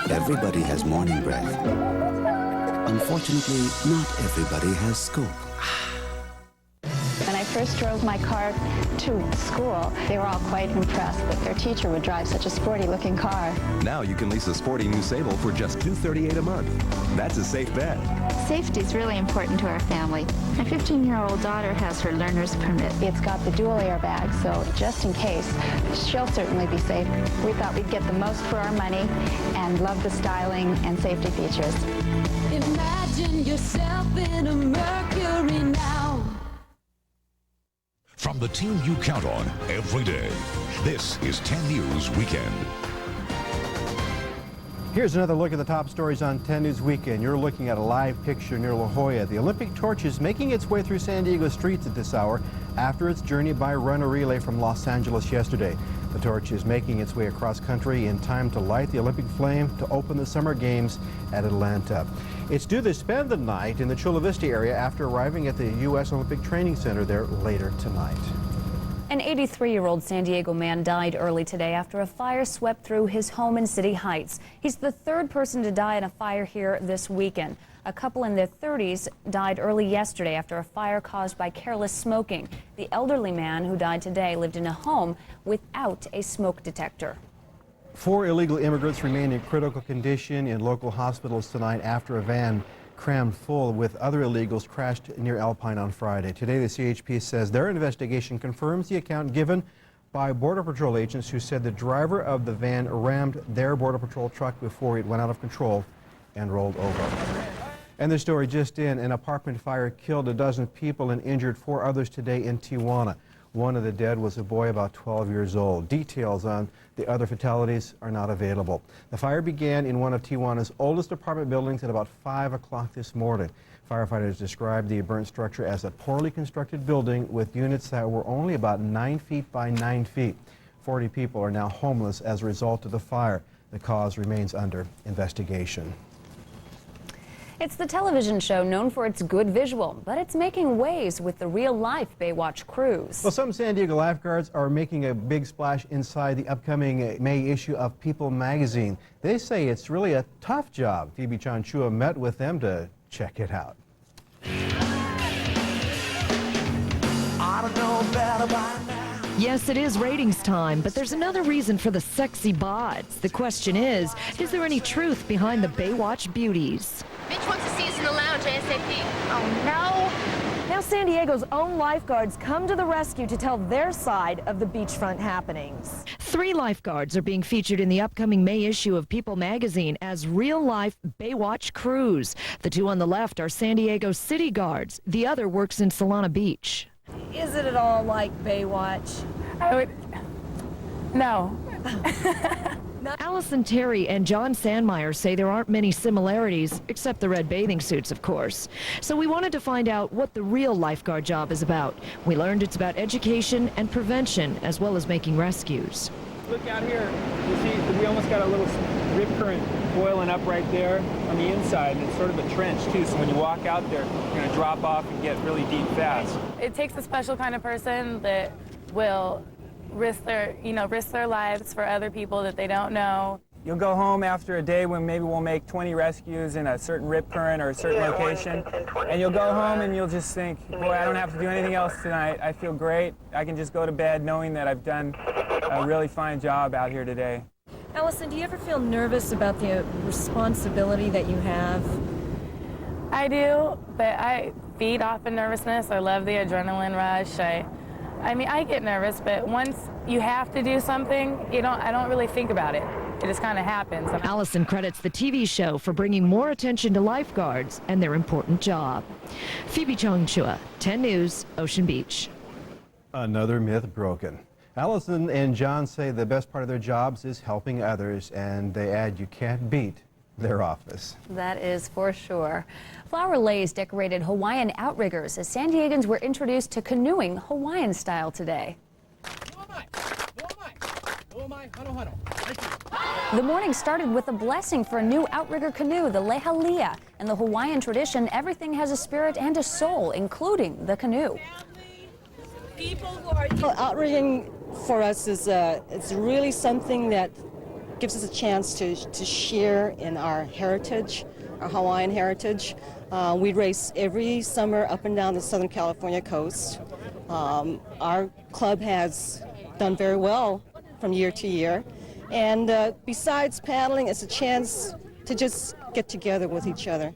Everybody has morning breath. Unfortunately, not everybody has scope. When I first drove my car to school, they were all quite impressed that their teacher would drive such a sporty-looking car. Now you can lease a sporty new Sable for just $238 a month. That's a safe bet. Safety is really important to our family. My 15-year-old daughter has her learner's permit. It's got the dual airbag, so just in case, she'll certainly be safe. We thought we'd get the most for our money and love the styling and safety features. Imagine yourself in a Mercury now. From the team you count on every day, this is 10 News Weekend. Here's another look at the top stories on 10 News Weekend. You're looking at a live picture near La Jolla. The Olympic torch is making its way through San Diego streets at this hour after its journey by runner relay from Los Angeles yesterday. The torch is making its way across country in time to light the Olympic flame to open the Summer Games at Atlanta. It's due to spend the night in the Chula Vista area after arriving at the U.S. Olympic Training Center there later tonight. An 83-year-old San Diego man died early today after a fire swept through his home in City Heights. He's the third person to die in a fire here this weekend. A couple in their 30s died early yesterday after a fire caused by careless smoking. The elderly man who died today lived in a home without a smoke detector. 4 illegal immigrants remain in critical condition in local hospitals tonight after a van crammed full with other illegals crashed near Alpine on Friday. Today, the CHP says their investigation confirms the account given by Border Patrol agents who said the driver of the van rammed their Border Patrol truck before it went out of control and rolled over. And this story just in, an apartment fire killed a dozen people and injured 4 others today in Tijuana. One of the dead was a boy about 12 years old. Details on the other fatalities are not available. The fire began in one of Tijuana's oldest apartment buildings at about 5 o'clock this morning. Firefighters described the burnt structure as a poorly constructed building with units that were only about 9 feet by 9 feet. 40 people are now homeless as a result of the fire. The cause remains under investigation. It's the television show known for its good visual, but it's making waves with the real-life Baywatch cruise. Well, some San Diego lifeguards are making a big splash inside the upcoming May issue of People magazine. They say it's really a tough job. Phoebe Chanchua met with them to check it out. Yes, it is ratings time, but there's another reason for the sexy bods. The question is there any truth behind the Baywatch beauties? Mitch wants to see us in the lounge ASAP. Oh, no. Now San Diego's own lifeguards come to the rescue to tell their side of the beachfront happenings. 3 lifeguards are being featured in the upcoming May issue of People magazine as real-life Baywatch crews. The 2 on the left are San Diego city guards. The other works in Solana Beach. Is it at all like Baywatch? No. Allison Terry and John Sandmeyer say there aren't many similarities, except the red bathing suits, of course. So we wanted to find out what the real lifeguard job is about. We learned it's about education and prevention, as well as making rescues. Look out here. You see, we almost got a little rip current boiling up right there on the inside, and it's sort of a trench, too, so when you walk out there, you're going to drop off and get really deep fast. It takes a special kind of person that will risk their lives for other people that they don't know. You'll go home after a day when maybe we'll make 20 rescues in a certain rip current or a certain location, and you'll go home and you'll just think, boy, I don't have to do anything else tonight. I feel great. I can just go to bed knowing that I've done a really fine job out here today. Allison, do you ever feel nervous about the responsibility that you have? I do, but I feed off of nervousness. I love the adrenaline rush. I mean, I get nervous, but once you have to do something, I don't really think about it. It just kind of happens. Allison credits the TV show for bringing more attention to lifeguards and their important job. Phoebe Chongchua, 10 News, Ocean Beach. Another myth broken. Allison and John say the best part of their jobs is helping others, and they add you can't beat their office. That is for sure. Flower leis decorated Hawaiian outriggers as San Diegans were introduced to canoeing Hawaiian style today. The morning started with a blessing for a new outrigger canoe, the Lehalia. In the Hawaiian tradition, everything has a spirit and a soul, including the canoe. Outrigging for us is it's really something that gives us a chance to share in our heritage, our Hawaiian heritage. We race every summer up and down the Southern California coast. Our club has done very well from year to year. And besides paddling, it's a chance to just get together with each other.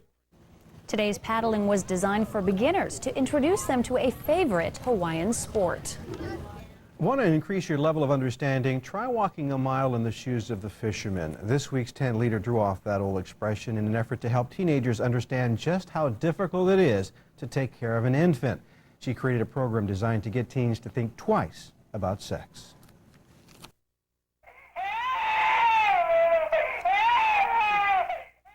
Today's paddling was designed for beginners to introduce them to a favorite Hawaiian sport. Want to increase your level of understanding? Try walking a mile in the shoes of the fishermen. This week's 10 leader drew off that old expression in an effort to help teenagers understand just how difficult it is to take care of an infant. She created a program designed to get teens to think twice about sex.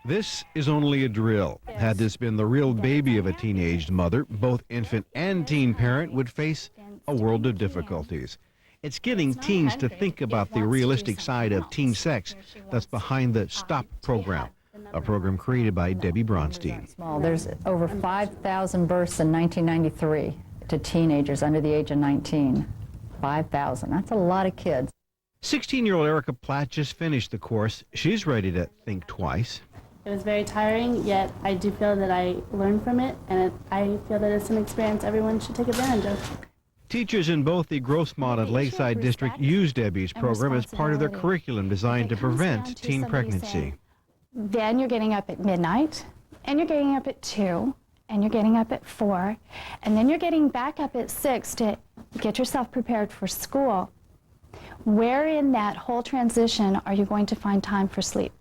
This is only a drill. Had this been the real baby of a teenaged mother, both infant and teen parent would face a world of difficulties. It's getting teens to think about the realistic side of teen sex that's behind the STOP program, a program created by Debbie Bronstein. There's over 5,000 births in 1993 to teenagers under the age of 19. 5,000. That's a lot of kids. 16-year-old Erica Platt just finished the course. She's ready to think twice. It was very tiring, yet I do feel that I learned from it, and I feel that it's an experience everyone should take advantage of. Teachers in both the Grossmont and Lakeside District use Debbie's program as part of their curriculum designed to prevent teen pregnancy. Then you're getting up at midnight, and you're getting up at 2, and you're getting up at 4, and then you're getting back up at 6 to get yourself prepared for school. Where in that whole transition are you going to find time for sleep?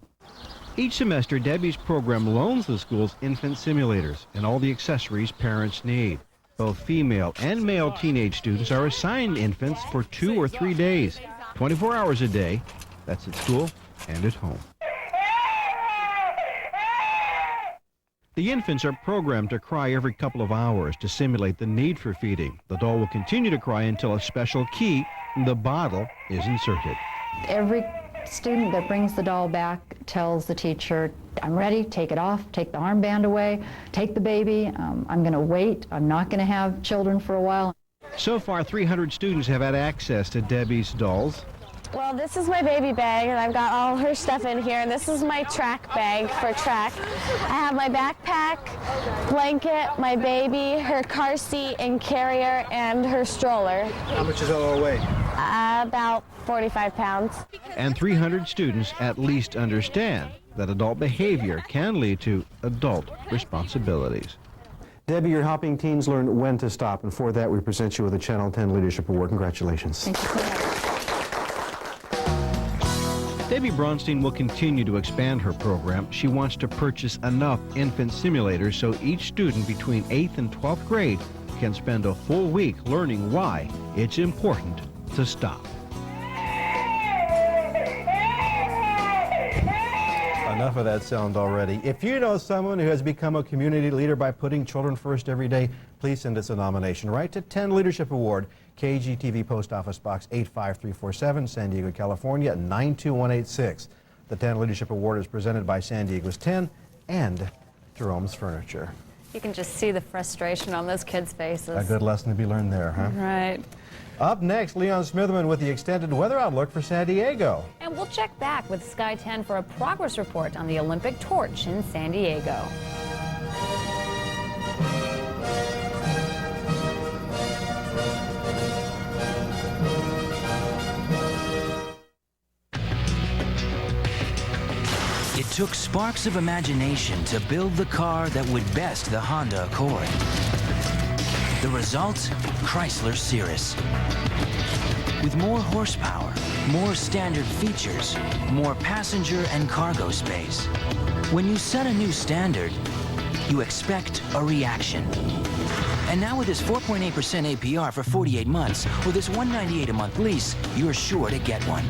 Each semester, Debbie's program loans the schools infant simulators and all the accessories parents need. Both female and male teenage students are assigned infants for 2 or 3 days, 24 hours a day. That's at school and at home. The infants are programmed to cry every couple of hours to simulate the need for feeding. The doll will continue to cry until a special key in the bottle is inserted. Every student that brings the doll back tells the teacher, I'm ready, take it off, take the armband away, take the baby, I'm going to wait, I'm not going to have children for a while. So far, 300 students have had access to Debbie's dolls. Well, this is my baby bag, and I've got all her stuff in here, and this is my track bag for track. I have my backpack, blanket, my baby, her car seat and carrier, and her stroller. How much does that all weigh? About 45 pounds. And 300 students at least understand that adult behavior can lead to adult responsibilities. Debbie, your helping teens learn when to stop, and for that we present you with a Channel 10 Leadership Award. Congratulations. Thank you so much. Debbie Bronstein will continue to expand her program. She wants to purchase enough infant simulators so each student between 8th and 12th grade can spend a full week learning why it's important to stop. Enough of that sound already. If you know someone who has become a community leader by putting children first every day, please send us a nomination. Write to 10 Leadership Award, KGTV Post Office Box 85347, San Diego, California 92186. The 10 Leadership Award is presented by San Diego's 10 and Jerome's Furniture. You can just see the frustration on those kids' faces. A good lesson to be learned there, huh? Right. Up next, Leon Smitherman with the extended weather outlook for San Diego. And we'll check back with Sky 10 for a progress report on the Olympic torch in San Diego. It took sparks of imagination to build the car that would best the Honda Accord. The result? Chrysler Cirrus. With more horsepower, more standard features, more passenger and cargo space. When you set a new standard, you expect a reaction. And now with this 4.8% APR for 48 months, or this $198 a month lease, you're sure to get one.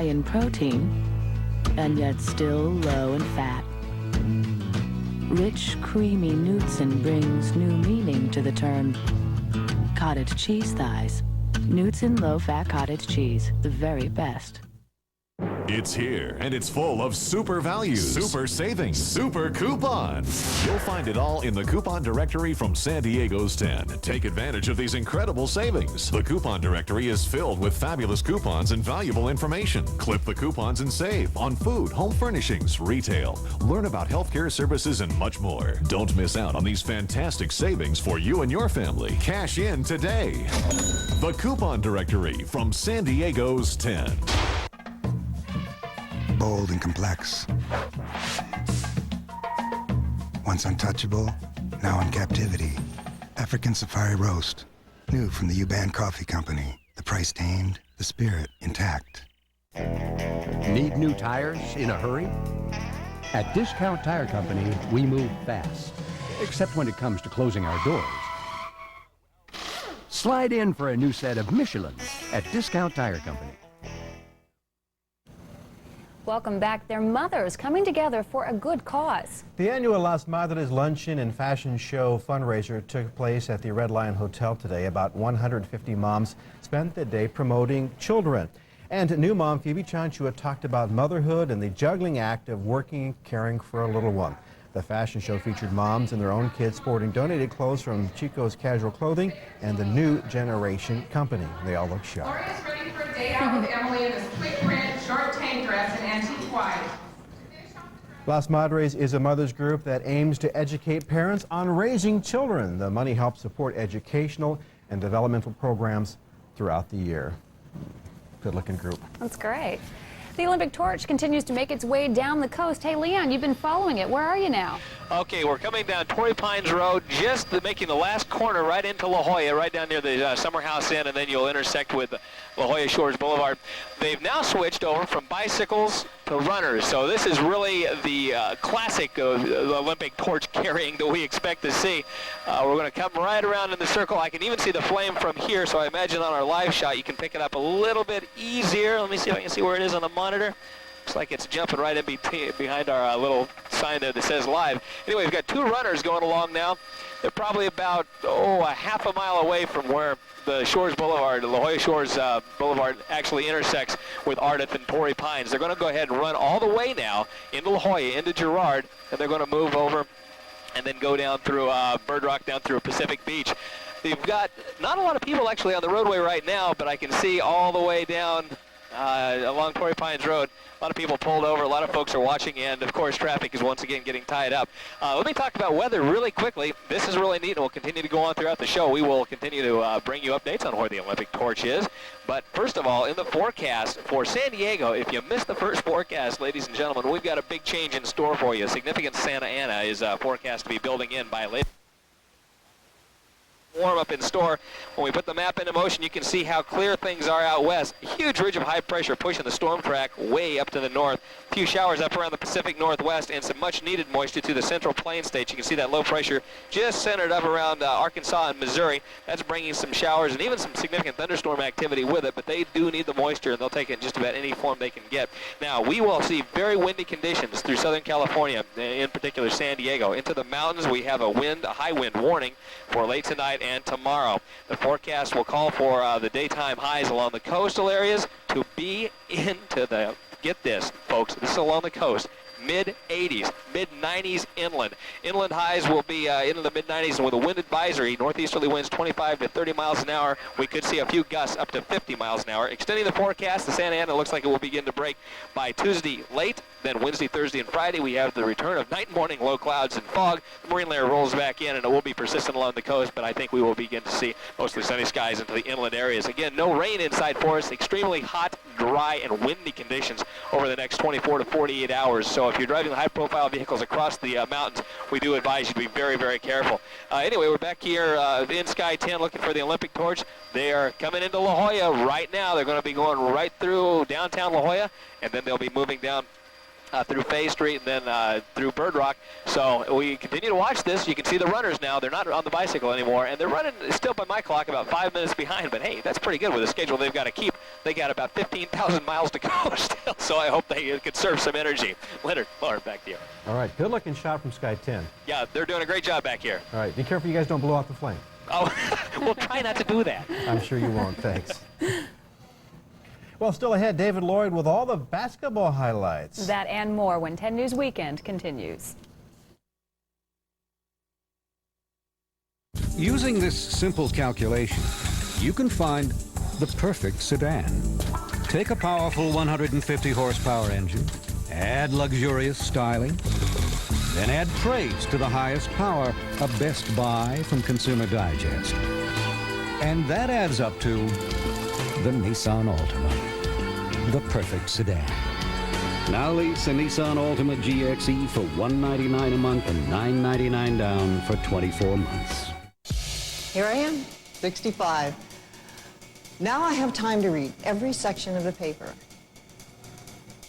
high in protein and yet still low in fat. Rich, creamy News10 brings new meaning to the term cottage cheese thighs. News10 low-fat cottage cheese, the very best. It's here, and it's full of super values, super savings, super coupons. You'll find it all in the coupon directory from San Diego's 10. Take advantage of these incredible savings. The coupon directory is filled with fabulous coupons and valuable information. Clip the coupons and save on food, home furnishings, retail. Learn about healthcare services and much more. Don't miss out on these fantastic savings for you and your family. Cash in today. The coupon directory from San Diego's 10. Bold and complex. Once untouchable, now in captivity. African Safari Roast. New from the U-Band Coffee Company. The price tamed, the spirit intact. Need new tires in a hurry? At Discount Tire Company, we move fast. Except when it comes to closing our doors. Slide in for a new set of Michelin at Discount Tire Company. Welcome back. They're mothers coming together for a good cause. The annual Las Madres Luncheon and Fashion Show fundraiser took place at the Red Lion Hotel today. About 150 moms spent the day promoting children. And new mom Phoebe Chanchua talked about motherhood and the juggling act of working and caring for a little one. The fashion show featured moms and their own kids sporting donated clothes from Chico's Casual Clothing and the New Generation Company. They all look sharp. Gloria's ready for a day out with Emily in this quick print, short tank dress and antique white. Las Madres is a mother's group that aims to educate parents on raising children. The money helps support educational and developmental programs throughout the year. Good-looking group. That's great. The Olympic torch continues to make its way down the coast. Hey, Leon, you've been following it. Where are you now? Okay, we're coming down Torrey Pines Road, just making the last corner right into La Jolla, right down near the Summer House Inn, and then you'll intersect with La Jolla Shores Boulevard. They've now switched over from bicycles to runners, so this is really the classic of the Olympic torch carrying that we expect to see. We're going to come right around in the circle. I can even see the flame from here, so I imagine on our live shot you can pick it up a little bit easier. Let me see if I can see where it is on the monitor. Looks like it's jumping right in behind our little sign there that says live. Anyway, we've got two runners going along now. They're probably about, a half a mile away from where the Shores Boulevard, La Jolla Shores Boulevard actually intersects with Ardith and Torrey Pines. They're going to go ahead and run all the way now into La Jolla, into Girard, and they're going to move over and then go down through Bird Rock, down through Pacific Beach. They've got not a lot of people actually on the roadway right now, but I can see all the way down along Torrey Pines Road. A lot of people pulled over, a lot of folks are watching, and of course traffic is once again getting tied up. Let me talk about weather really quickly. This is really neat, and we'll continue to go on throughout the show. We will continue to bring you updates on where the Olympic torch is. But first of all, in the forecast for San Diego, if you missed the first forecast, ladies and gentlemen, we've got a big change in store for you. Significant Santa Ana is forecast to be building in by late. Warm up in store. When we put the map into motion, you can see how clear things are out west. A huge ridge of high pressure pushing the storm track way up to the north. A few showers up around the Pacific Northwest and some much needed moisture to the central plain states. You can see that low pressure just centered up around Arkansas and Missouri. That's bringing some showers and even some significant thunderstorm activity with it, but they do need the moisture and they'll take it in just about any form they can get. Now, we will see very windy conditions through Southern California, in particular San Diego. Into the mountains, we have a high wind warning for late tonight and tomorrow. The forecast will call for the daytime highs along the coastal areas to be into the, get this, folks, this is along the coast, mid-80s, mid-90s inland. Inland highs will be into the mid-90s, and with a wind advisory, northeasterly winds 25 to 30 miles an hour. We could see a few gusts up to 50 miles an hour. Extending the forecast, the Santa Ana looks like it will begin to break by Tuesday late. Then Wednesday, Thursday, and Friday, we have the return of night and morning low clouds and fog. The marine layer rolls back in, and it will be persistent along the coast, but I think we will begin to see mostly sunny skies into the inland areas. Again, no rain inside for us. Extremely hot, dry, and windy conditions over the next 24 to 48 hours. So if you're driving high-profile vehicles across the mountains, we do advise you to be very, very careful. Anyway, we're back here in Sky 10 looking for the Olympic torch. They are coming into La Jolla right now. They're going to be going right through downtown La Jolla, and then they'll be moving down through Fay Street and then through Bird Rock. So we continue to watch this. You can see the runners now. They're not on the bicycle anymore, and they're running still by my clock about 5 minutes behind. But hey, that's pretty good with the schedule they've got to keep. They got about 15,000 miles to go still, so I hope they conserve some energy. Leonard, Lauren, back to you. All right, good looking shot from Sky 10. Yeah, they're doing a great job back here. All right, be careful you guys don't blow out the flame. Oh, we'll try not to do that. I'm sure you won't. Thanks. Well, still ahead, David Lloyd with all the basketball highlights. That and more when 10 News Weekend continues. Using this simple calculation, you can find the perfect sedan. Take a powerful 150 horsepower engine, add luxurious styling, then add praise to the highest power, a best buy from Consumer Digest. And that adds up to the Nissan Altima, the perfect sedan. Now lease a Nissan Altima GXE for $199 a month and $999 down for 24 months. Here I am, 65. Now I have time to read every section of the paper.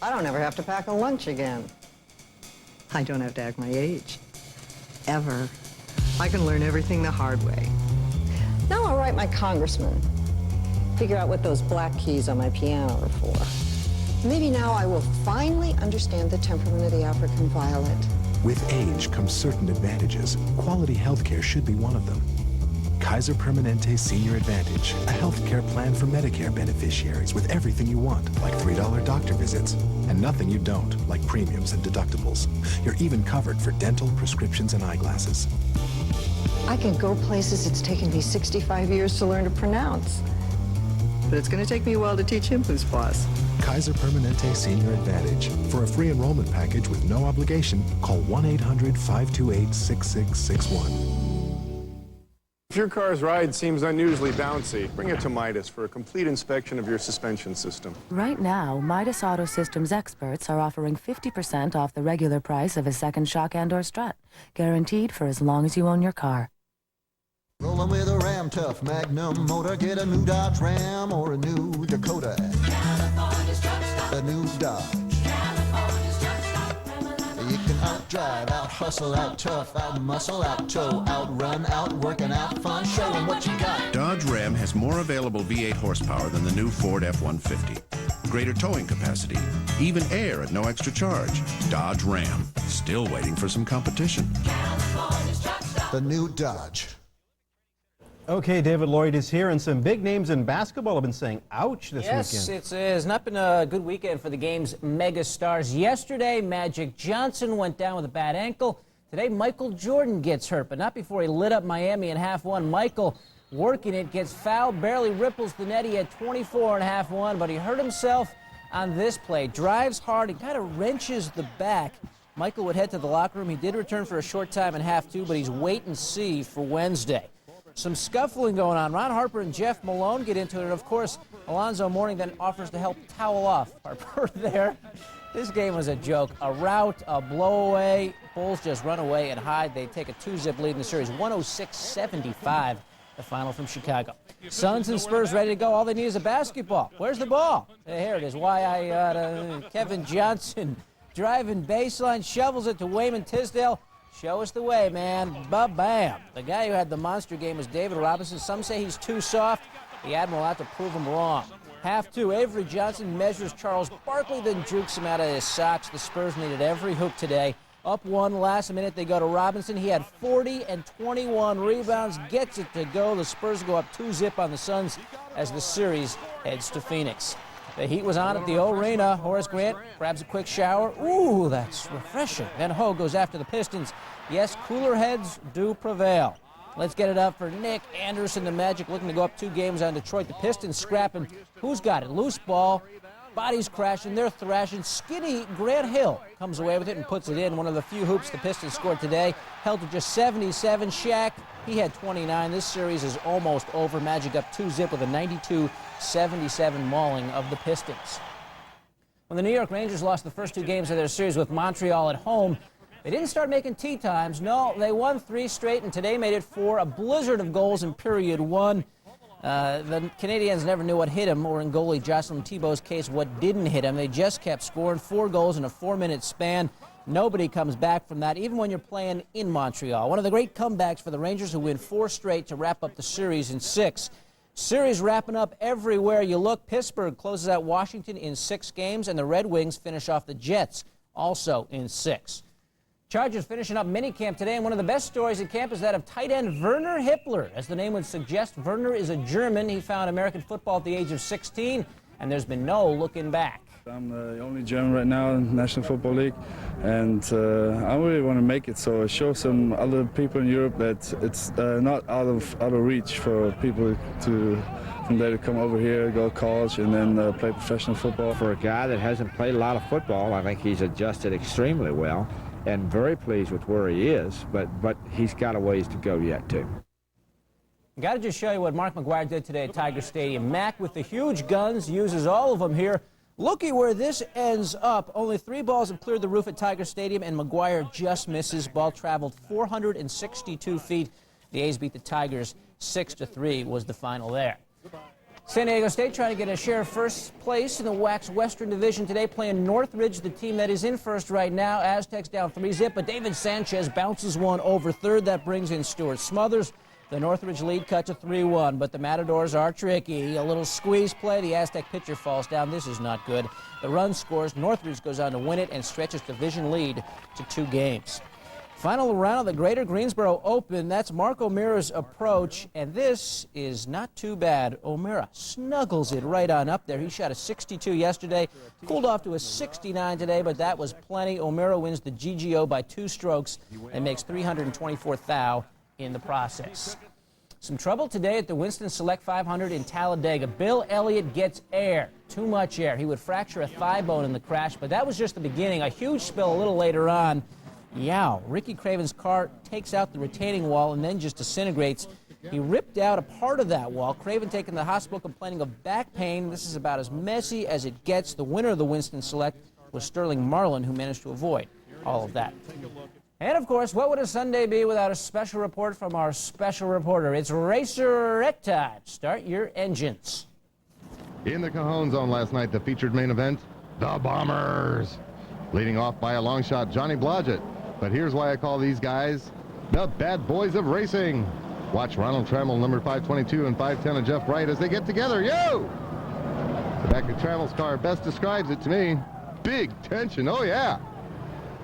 I don't ever have to pack a lunch again. I don't have to act my age. Ever. I can learn everything the hard way. Now I'll write my congressman. Figure out what those black keys on my piano are for. Maybe now I will finally understand the temperament of the African violet. With age comes certain advantages. Quality health care should be one of them. Kaiser Permanente Senior Advantage, a health care plan for Medicare beneficiaries with everything you want, like $3 doctor visits, and nothing you don't, like premiums and deductibles. You're even covered for dental, prescriptions, and eyeglasses. I can go places it's taken me 65 years to learn to pronounce. But it's going to take me a while to teach him who's boss. Kaiser Permanente Senior Advantage. For a free enrollment package with no obligation, call 1-800-528-6661. If your car's ride seems unusually bouncy, bring it to Midas for a complete inspection of your suspension system. Right now, Midas Auto Systems experts are offering 50% off the regular price of a second shock and/or strut, guaranteed for as long as you own your car. Rolling with a Ram Tough Magnum motor, get a new Dodge Ram or a new Dakota. California's truck stop. A new Dodge. California's truck stop. You can out-drive, out-hustle, out-tough, out-muscle, out-tow, out-run, out-work, and out-fun. Show them what you got. Dodge Ram has more available V8 horsepower than the new Ford F-150. Greater towing capacity, even air at no extra charge. Dodge Ram, still waiting for some competition. California's truck stop. The new Dodge. Okay, David Lloyd is here, and some big names in basketball have been saying ouch this weekend. Yes, it's not been a good weekend for the game's mega stars. Yesterday, Magic Johnson went down with a bad ankle. Today, Michael Jordan gets hurt, but not before he lit up Miami in half one. Michael working it, gets fouled, barely ripples the net. He had 24 in half one, but he hurt himself on this play. Drives hard and kind of wrenches the back. Michael would head to the locker room. He did return for a short time in half two, but he's wait and see for Wednesday. Some scuffling going on. Ron Harper and Jeff Malone get into it, and of course, Alonzo Mourning then offers to help towel off Harper there. This game was a joke. A rout, a blowaway. Bulls just run away and hide. They take a 2-zip lead in the series, 106-75, the final from Chicago. Suns and Spurs ready to go. All they need is a basketball. Where's the ball? Here it is. Kevin Johnson driving baseline, shovels it to Wayman Tisdale. Show us the way, man. Ba-bam. The guy who had the monster game was David Robinson. Some say he's too soft. The Admiral will have to prove him wrong. Half two, Avery Johnson measures Charles Barkley, then jukes him out of his socks. The Spurs needed every hoop today. Up one, last minute they go to Robinson. He had 40 and 21 rebounds, gets it to go. The Spurs go up 2-zip on the Suns as the series heads to Phoenix. The heat was on at the Arena. Horace Grant grabs a quick shower. Ooh, that's refreshing. Then Ho goes after the Pistons. Yes, cooler heads do prevail. Let's get it up for Nick Anderson, the Magic, looking to go up 2 games on Detroit. The Pistons scrapping. Who's got it? Loose ball. Bodies crashing. They're thrashing. Skinny Grant Hill comes away with it and puts it in. One of the few hoops the Pistons scored today. Held to just 77. Shaq, he had 29. This series is almost over. Magic up 2-zip with a 92-77 mauling of the Pistons. When the New York Rangers lost the first 2 games of their series with Montreal at home, they didn't start making tea times. No, they won 3 straight, and today made it 4. A blizzard of goals in period 1. The Canadiens never knew what hit him, or in goalie Jocelyn Thibault's case, what didn't hit him. They just kept scoring 4 goals in a 4-minute span. Nobody comes back from that, even when you're playing in Montreal. One of the great comebacks for the Rangers, who win 4 straight to wrap up the series in 6. Series wrapping up everywhere you look. Pittsburgh closes out Washington in 6 games, and the Red Wings finish off the Jets, also in 6. Chargers finishing up minicamp today, and one of the best stories at camp is that of tight end Werner Hippler. As the name would suggest, Werner is a German. He found American football at the age of 16, and there's been no looking back. I'm the only German right now in the National Football League, and I really want to make it, so show some other people in Europe that it's not out of reach for people from there to come over here, go to college, and then play professional football. For a guy that hasn't played a lot of football, I think he's adjusted extremely well, and very pleased with where he is, but he's got a ways to go yet, too. Got to just show you what Mark McGuire did today at Tiger Stadium. Mac with the huge guns uses all of them here. Looky where this ends up. Only 3 balls have cleared the roof at Tiger Stadium, and McGuire just misses. Ball traveled 462 feet. The A's beat the Tigers 6-3 was the final there. San Diego State trying to get a share of first place in the WAC's Western Division today, playing Northridge, the team that is in first right now. Aztecs down 3-zip, but David Sanchez bounces one over third. That brings in Stuart Smothers. The Northridge lead cut to 3-1, but the Matadors are tricky. A little squeeze play. The Aztec pitcher falls down. This is not good. The run scores. Northridge goes on to win it and stretches division lead to 2 games. Final round of the Greater Greensboro Open. That's Mark O'Meara's approach, and this is not too bad. O'Meara snuggles it right on up there. He shot a 62 yesterday, cooled off to a 69 today, but that was plenty. O'Meara wins the GGO by 2 strokes and makes 324 thou in the process. Some trouble today at the Winston Select 500 in Talladega. Bill Elliott gets air, too much air. He would fracture a thigh bone in the crash, but that was just the beginning. A huge spill a little later on. Yow, Ricky Craven's car takes out the retaining wall and then just disintegrates. He ripped out a part of that wall. Craven taken to the hospital complaining of back pain. This is about as messy as it gets. The winner of the Winston Select was Sterling Marlin, who managed to avoid all of that. And, of course, what would a Sunday be without a special report from our special reporter? It's Racer Wreck time. Start your engines. In the Cajon Zone last night, the featured main event, the Bombers. Leading off by a long shot, Johnny Blodgett. But here's why I call these guys the bad boys of racing. Watch Ronald Trammell, number 522, and 510 of Jeff Wright as they get together. Yo! The back of Trammell's car best describes it to me. Big tension, oh yeah.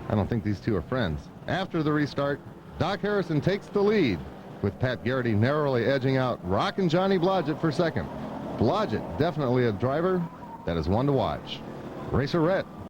I don't think these two are friends. After the restart, Doc Harrison takes the lead, with Pat Garrity narrowly edging out Rockin' Johnny Blodgett for second. Blodgett definitely a driver that is one to watch. Racer Rhett.